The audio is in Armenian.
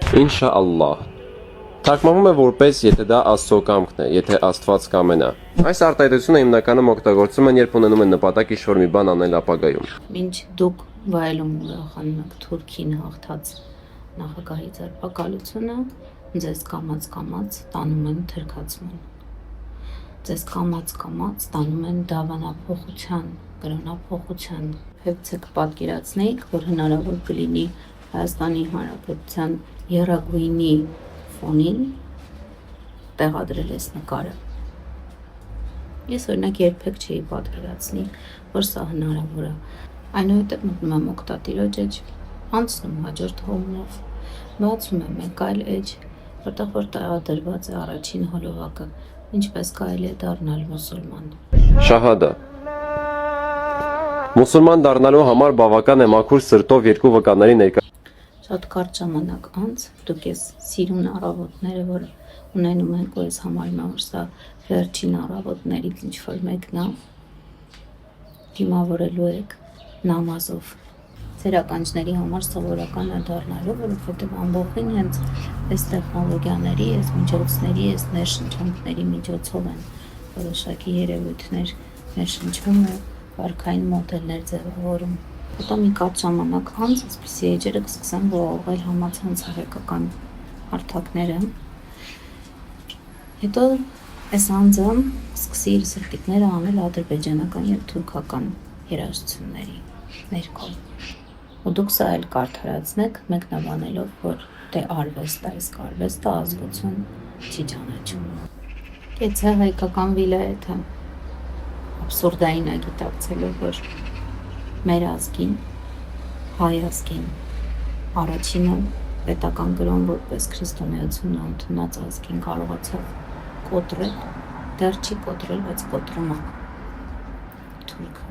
Ինշաալլահ։ Թարգմանվում է որպես եթե դա Աստծո կամքն է, եթե Աստված կամենա։ Այս արտահայտությունը հիմնականում օգտագործում են, երբ ունենում են նպատակ ինչ-որ մի բան անել ապագայում։ Մինչ դուք վայելում ուրախանում եք Թուրքին հաղթած նախագահի ձերբակալությունը, ձեզ կամաց տանում են թրքացման։ Ձեզ կամաց տանում են դավանափոխության, կրոնափոխության։ Փեփցեք պատկերացնեիք, որ հնարավոր կլինի Հայաստանի Հանրապետության եռագույնի ֆոնին տեղադրել այս նկարը։ Ես օրինակ երբեք չէի պատկերացնի, որ սա հնարավոր է։ Այնուհետև մտնում եմ օգտատիրոջ էջ, անցնում հաջորդ հողմով, բացում եմ մեկ այլ էջ, որտեղ որ տեղադրված է առաջին հոլովակը, ինչպես կարելի է դառնալ մուսուլման։ Շահադա։ Մուսուլման դառնալու համար բավական է մաքուր սրտով երկու վկաների ներկայացումը։ Շատ կարճ ժամանակ անց դուք ես սիրուն առավոտները, որ ունենում ենք, որ ես համարում եմ, որ սա վերջին առավոտներից ինչ-որ մեկն է, դիմավորելու եք նամազով։ Ձեր ականջների համար սովորական է դառնալու, որովհետև ամբողջին հենց այս տեխնոլոգիաների, այս միջոցների, այս ներշնչանքների միջոցով են որոշակի երևույթներ ներշնչվում ու վարքային մոդելներ ձևավորում։ Հետո մի կարճ ժամանակ անց այսպիսի էջերը կսկսեն ողողել համացանց հայկական հարթակները։ Հետո այս անձը սկսի իր սրտիկները անել ադրբեջանական և թուրքական երաժշտությունների ներքո։ Ու դուք սա էլ կարդարացնեք մեկնաբանելով, որ դե արվեստ է, իսկ արվեստը ազգություն չի ճանաչում։ Կեցե հայկական վիլայեթը աբսուրդային է գիտակցելով, որ մեր ազգին, հայ ազգին, առաջինը պետական կրոն որպես քրիստոնեությունը ընդունած ազգին կարողացավ կոտրել, դեռ չի կոտրել, բայց կոտրում է թուրքը։